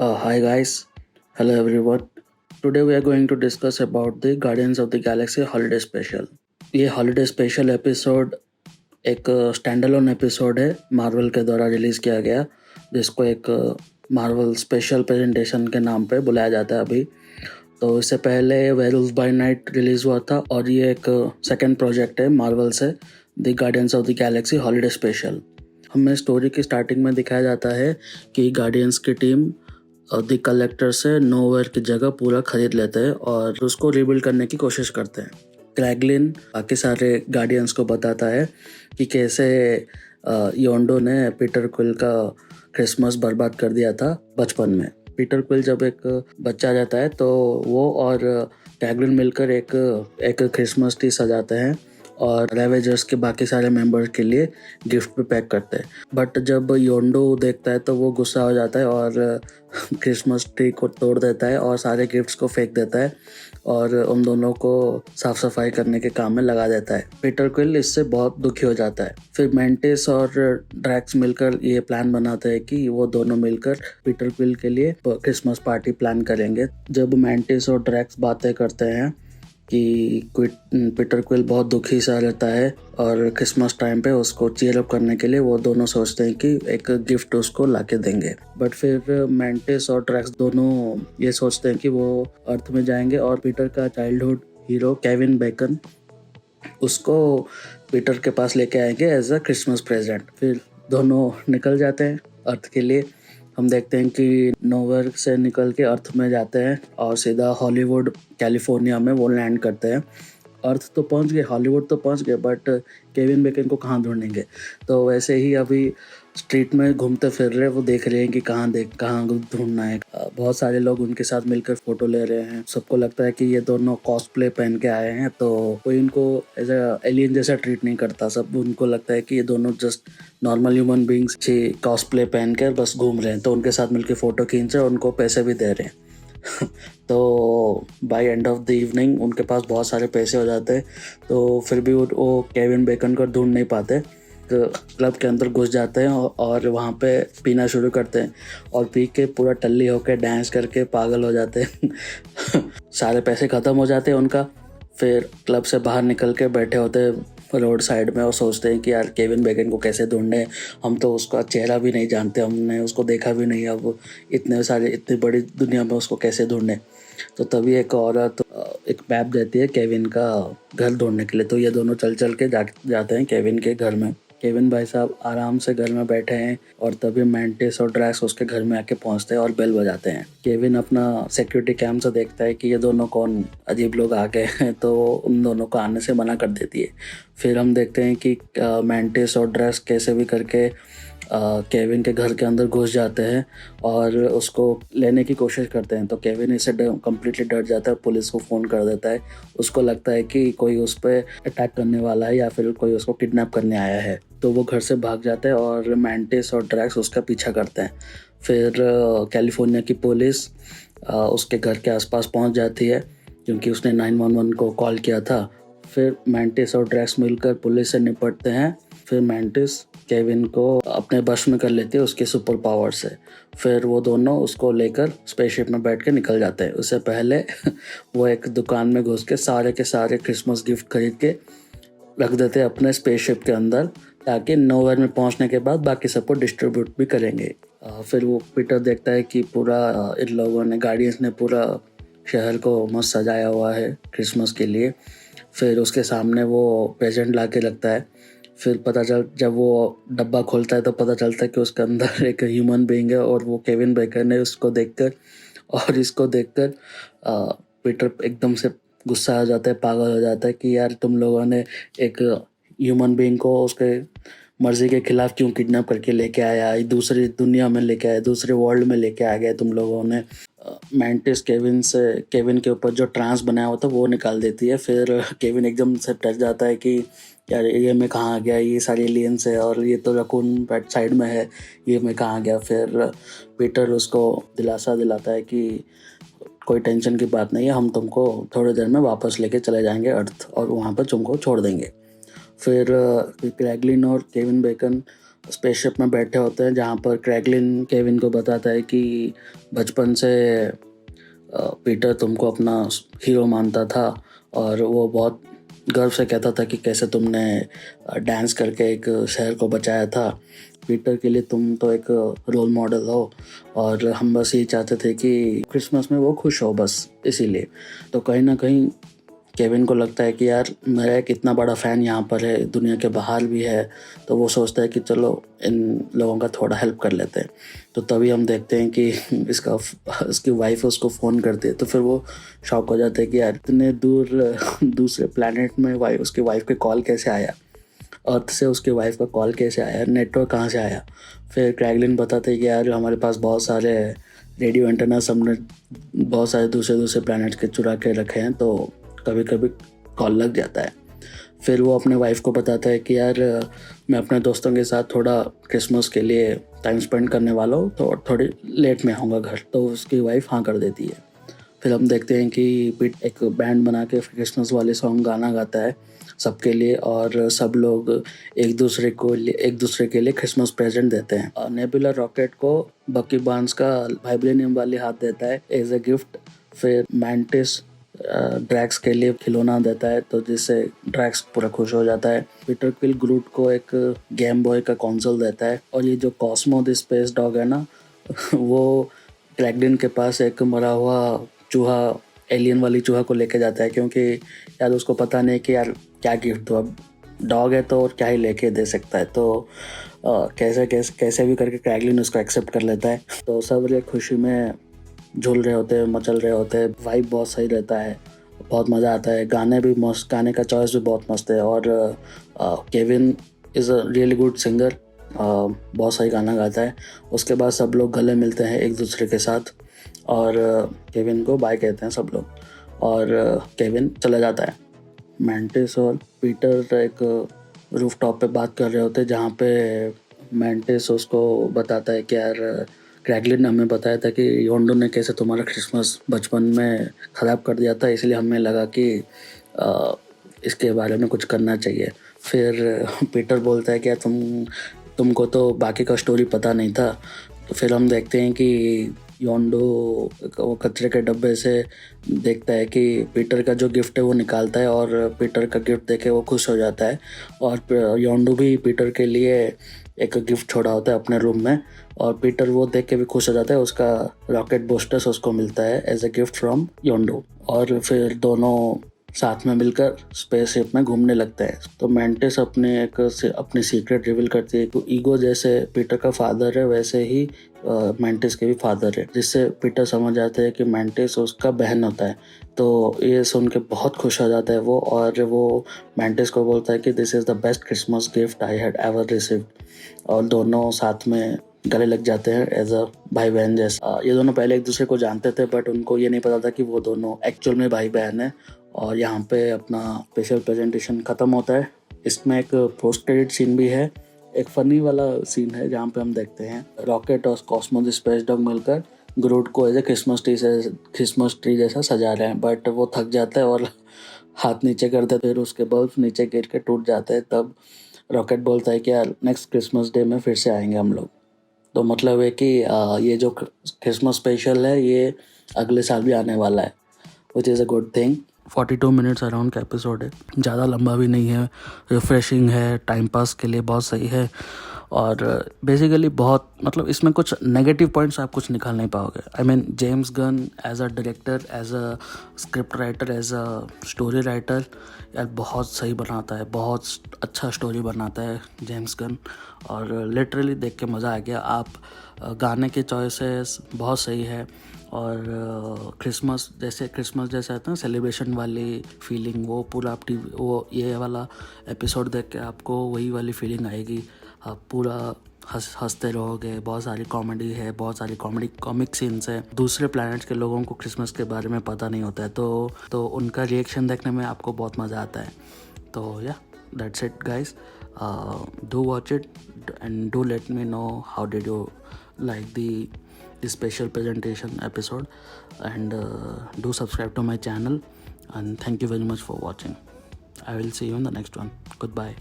Hi guys, hello everyone. Today we are going to discuss about the Guardians of the Galaxy Holiday Special. ये holiday special episode एक stand alone episode है Marvel के द्वारा release किया गया, जिसको एक मार्वल स्पेशल प्रेजेंटेशन के नाम पे बुलाया जाता है अभी। तो इससे पहले वेयरवुल्फ बाय नाइट रिलीज़ हुआ था और ये एक सेकंड प्रोजेक्ट है मार्वल से, the guardians of the Galaxy holiday special. हमें स्टोरी की स्टार्टिंग में दिखाया जाता है कि गार्डियंस की टीम द कलेक्टर से नोवेयर की जगह पूरा खरीद लेते हैं और उसको रिबिल्ड करने की कोशिश करते हैं। क्रैगलिन बाकी सारे गार्डियंस को बताता है कि कैसे योंडो ने पीटर क्विल का क्रिसमस बर्बाद कर दिया था बचपन में। पीटर क्विल जब एक बच्चा रहता है तो वो और क्रैगलिन मिलकर एक क्रिसमस ट्री सजाते हैं और रेवेजर्स के बाकी सारे मेंबर्स के लिए गिफ्ट भी पैक करते हैं। बट जब योंडो देखता है तो वो गुस्सा हो जाता है और क्रिसमस ट्री को तोड़ देता है और सारे गिफ्ट्स को फेंक देता है और उन दोनों को साफ सफाई करने के काम में लगा देता है। पीटर क्विल इससे बहुत दुखी हो जाता है। फिर मैंटिस और ड्रैक्स मिलकर ये प्लान बनाते हैं कि वो दोनों मिलकर पीटर क्विल के लिए क्रिसमस पार्टी प्लान करेंगे। जब मैंटिस और ड्रैक्स बातें करते हैं कि पीटर क्विल बहुत दुखी सा रहता है और क्रिसमस टाइम पे उसको चीयर अप करने के लिए वो दोनों सोचते हैं कि एक गिफ्ट उसको लाके देंगे। बट फिर मैंटिस और ड्रैक्स दोनों ये सोचते हैं कि वो अर्थ में जाएंगे और पीटर का चाइल्डहुड हीरो केविन बेकन उसको पीटर के पास लेके आएंगे एज अ क्रिसमस प्रेजेंट। फिर दोनों निकल जाते हैं अर्थ के लिए। हम देखते हैं कि नोवेयर से निकल के अर्थ में जाते हैं और सीधा हॉलीवुड कैलिफोर्निया में वो लैंड करते हैं। अर्थ तो पहुंच गए, हॉलीवुड तो पहुंच गए, बट केविन बेकन को कहाँ ढूंढेंगे। तो वैसे ही अभी स्ट्रीट में घूमते फिर रहे, वो देख रहे हैं कि कहाँ ढूंढना है। बहुत सारे लोग उनके साथ मिलकर फोटो ले रहे हैं। सबको लगता है कि ये दोनों कॉस्प्ले पहन के आए हैं, तो कोई इनको एज अ एलियन जैसा ट्रीट नहीं करता। सब उनको लगता है कि ये दोनों just normal human beings cosplay पहन कर बस घूम रहे हैं, तो उनके साथ मिलकर फोटो खींच रहे हैं, उनको पैसे भी दे रहे हैं। तो by end of the evening उनके पास बहुत सारे पैसे हो जाते हैं, तो फिर भी वो केविन बेकन को ढूंढ नहीं पाते। क्लब के अंदर घुस जाते हैं और वहाँ पे पीना शुरू करते हैं और पी के पूरा टल्ली होकर डांस करके पागल हो जाते हैं। सारे पैसे ख़त्म हो जाते हैं उनका। फिर क्लब से बाहर निकल के बैठे होते हैं रोड साइड में और सोचते हैं कि यार केविन बेकन को कैसे ढूंढे, हम तो उसका चेहरा भी नहीं जानते, हमने उसको देखा भी नहीं, अब इतनी बड़ी दुनिया में उसको कैसे ढूंढे। तो तभी एक औरत एक मैप देती है केविन का घर ढूंढने के लिए। तो ये दोनों चल के जाते हैं केविन के घर में। केविन भाई साहब आराम से घर में बैठे हैं और तभी मैंटिस और ड्रैक्स उसके घर में आके पहुंचते हैं और बेल बजाते हैं। केविन अपना सिक्योरिटी कैम से देखता है कि ये दोनों कौन अजीब लोग आ गए हैं, तो उन दोनों को आने से मना कर देती है। फिर हम देखते हैं कि मैंटिस और ड्रैक्स कैसे भी करके केविन के घर के अंदर घुस जाते हैं और उसको लेने की कोशिश करते हैं। तो केविन इससे कम्प्लीटली डर जाता है, पुलिस को फ़ोन कर देता है। उसको लगता है कि कोई उस पर अटैक करने वाला है या फिर कोई उसको किडनैप करने आया है। तो वो घर से भाग जाता है और मैंटिस और ड्रैक्स उसका पीछा करते हैं। फिर कैलिफोर्निया की पुलिस उसके घर के आसपास पहुंच जाती है क्योंकि उसने 911 को कॉल किया था। फिर मैंटिस और ड्रैक्स मिलकर पुलिस से निपटते हैं। फिर मैंटिस केविन को अपने वश में कर लेती है उसके सुपर पावर से। फिर वो दोनों उसको लेकर स्पेसशिप में बैठ के निकल जाते हैं। उससे पहले वो एक दुकान में घुस के सारे क्रिसमस गिफ्ट खरीद के रख देते हैं अपने स्पेसशिप के अंदर, ताकि नोवेयर में पहुंचने के बाद बाकी सबको डिस्ट्रीब्यूट भी करेंगे। फिर वो पीटर देखता है कि पूरा इन लोगों ने गार्डियंस ने पूरा शहर को मस्त सजाया हुआ है क्रिसमस के लिए। फिर उसके सामने वो प्रेजेंट ला के रखता है। फिर जब वो डब्बा खोलता है तो पता चलता है कि उसके अंदर एक ह्यूमन बीइंग है और वो केविन बेकर ने इसको देखकर पीटर एकदम से गुस्सा आ जाता है, पागल हो जाता है कि यार तुम लोगों ने एक ह्यूमन बीइंग को उसके मर्जी के खिलाफ क्यों किडनैप करके लेके आया, दूसरी दुनिया में लेके आया, दूसरे वर्ल्ड में लेके आ गए तुम लोगों ने। मैंटिस केविन के ऊपर जो ट्रांस बनाया हुआ था वो निकाल देती है। फिर केविन एकदम से डर जाता है कि यार ये मैं कहाँ आ गया, ये सारे एलियंस है और ये तो रकून बैक साइड में है, ये मैं कहाँ आ गया। फिर पीटर उसको दिलासा दिलाता है कि कोई टेंशन की बात नहीं है, हम तुमको थोड़ी देर में वापस लेके चले जाएंगे अर्थ और वहाँ पर तुमको छोड़ देंगे। फिर क्रैगलिन और केविन बेकन स्पेसशिप में बैठे होते हैं, जहाँ पर क्रैगलिन केविन को बताता है कि बचपन से पीटर तुमको अपना हीरो मानता था और वो बहुत गर्व से कहता था कि कैसे तुमने डांस करके एक शहर को बचाया था। पीटर के लिए तुम तो एक रोल मॉडल हो और हम बस यही चाहते थे कि क्रिसमस में वो खुश हो, बस इसीलिए। तो कहीं ना कहीं केविन को लगता है कि यार मेरा एक इतना बड़ा फ़ैन यहाँ पर है, दुनिया के बाहर भी है, तो वो सोचता है कि चलो इन लोगों का थोड़ा हेल्प कर लेते हैं। तो तभी हम देखते हैं कि इसकी वाइफ उसको फ़ोन करती है, तो फिर वो शॉक हो जाते हैं कि यार इतने दूर दूसरे प्लैनेट में उसकी वाइफ के कॉल कैसे आया, अर्थ से उसकी वाइफ का कॉल कैसे आया, नेटवर्क कहाँ से आया। फिर क्रैगलिन बताते हैं कि यार हमारे पास बहुत सारे रेडियो एंटेनास हमने बहुत सारे दूसरे दूसरे प्लैनेट्स के चुरा के रखे हैं, तो कभी कभी कॉल लग जाता है। फिर वो अपने वाइफ को बताता है कि यार मैं अपने दोस्तों के साथ थोड़ा क्रिसमस के लिए टाइम स्पेंड करने वाला हूँ, तो थोड़ी लेट में आऊँगा घर। तो उसकी वाइफ हाँ कर देती है। फिर हम देखते हैं कि पीट एक बैंड बना के क्रिसमस वाले सॉन्ग गाना गाता है सबके लिए, और सब लोग एक दूसरे के लिए क्रिसमस प्रेजेंट देते हैं। नेबुला रॉकेट को बकी बार्न्स का वाइब्रेनियम वाली हाथ देता है एज ए गिफ्ट। फिर मैंटिस ड्रैक्स के लिए खिलौना देता है, तो जिससे ड्रैक्स पूरा खुश हो जाता है। पीटर क्विल ग्रूट को एक गेम बॉय का कंसोल देता है। और ये जो कॉस्मो द स्पेस डॉग है ना वो क्रैगलिन के पास एक मरा हुआ चूहा, एलियन वाली चूहा को लेके जाता है, क्योंकि यार उसको पता नहीं कि यार क्या गिफ्ट दो, अब डॉग है तो और क्या ही लेके दे सकता है। तो कैसे भी करके क्रैगलिन उसको एक्सेप्ट कर लेता है। तो सब लोग खुशी में झूल रहे होते हैं, मचल रहे होते हैं। वाइब बहुत सही रहता है, बहुत मज़ा आता है। गाने भी मस्त, गाने का चॉइस भी बहुत मस्त है। और Kevin is a really good singer, बहुत सही गाना गाता है। उसके बाद सब लोग गले मिलते हैं एक दूसरे के साथ और केविन को बाय कहते हैं सब लोग, और केविन चला जाता है। मैंटिस और पीटर एक रूफ टॉप पे बात कर रहे होते हैं, जहाँ पे मैंटिस उसको बताता है कि यार क्रैगलिन ने हमें बताया था कि योंडो ने कैसे तुम्हारा क्रिसमस बचपन में ख़राब कर दिया था, इसलिए हमें लगा कि इसके बारे में कुछ करना चाहिए। फिर पीटर बोलता है कि यार तुमको तो बाकी का स्टोरी पता नहीं था। तो फिर हम देखते हैं कि योंडो वो कचरे के डब्बे से देखता है कि पीटर का जो गिफ्ट है वो निकालता है, और पीटर का गिफ्ट देके वो खुश हो जाता है। और योंडो भी पीटर के लिए एक गिफ्ट छोड़ा होता है अपने रूम में, और पीटर वो देख के भी खुश हो जाता है। उसका रॉकेट बूस्टर्स उसको मिलता है एज ए गिफ्ट फ्रॉम योंडो, और फिर दोनों साथ में मिलकर स्पेसशिप में घूमने लगते हैं। तो मैंटिस अपनी सीक्रेट रिवील करती है कि ईगो जैसे पीटर का फादर है, वैसे ही मैंटिस के भी फादर है, जिससे पीटर समझ जाते हैं कि मैंटिस उसका बहन होता है। तो ये सुन के बहुत खुश हो जाता है वो, और वो मैंटिस को बोलता है कि this is the best Christmas gift I had ever received. और दोनों साथ में गले लग जाते हैं एज अ भाई बहन जैसा। ये दोनों पहले एक दूसरे को जानते थे, बट उनको ये नहीं पता था कि वो दोनों एक्चुअल में भाई बहन है। और यहाँ पे अपना स्पेशल प्रेजेंटेशन ख़त्म होता है। इसमें एक पोस्ट क्रेडिट सीन भी है, एक फ़नी वाला सीन है, जहाँ पे हम देखते हैं रॉकेट और कॉस्मो द स्पेस डॉग मिलकर ग्रूट को एज ए क्रिसमस ट्री जैसा सजा रहे हैं, बट वो थक जाता है और हाथ नीचे करते, फिर उसके बल्ब नीचे गिर के टूट जाते हैं। तब रॉकेट बोलता है कि यार नेक्स्ट क्रिसमस डे में फिर से आएंगे हम लोग। तो मतलब है कि ये जो क्रिसमस स्पेशल है ये अगले साल भी आने वाला है, which is a good thing. 42 minutes around का एपिसोड है, ज़्यादा लंबा भी नहीं है, रिफ्रेशिंग है, टाइम पास के लिए बहुत सही है। और बेसिकली बहुत मतलब इसमें कुछ नेगेटिव पॉइंट्स आप कुछ निकाल नहीं पाओगे। I mean James Gunn as a director, as a script writer, as a story writer यार बहुत सही बनाता है, बहुत अच्छा स्टोरी बनाता है जेम्स गन। और लिटरली देख के मज़ा आ गया। आप गाने के चॉइसेस बहुत सही है, और क्रिसमस जैसे आता है ना सेलिब्रेशन वाली फीलिंग, वो पूरा आपकी वो ये वाला एपिसोड देख के आपको वही वाली फीलिंग आएगी। आप पूरा हंसते रहोगे। बहुत सारी कॉमेडी है, बहुत सारी कॉमिक सीन्स है। दूसरे प्लैनेट्स के लोगों को क्रिसमस के बारे में पता नहीं होता है, तो उनका रिएक्शन देखने में आपको बहुत मज़ा आता है। तो या that's it guys, do watch it and do let me know how did you like the special presentation episode, and do subscribe to my channel, and thank you very much for watching. I will see you in the next one. Goodbye.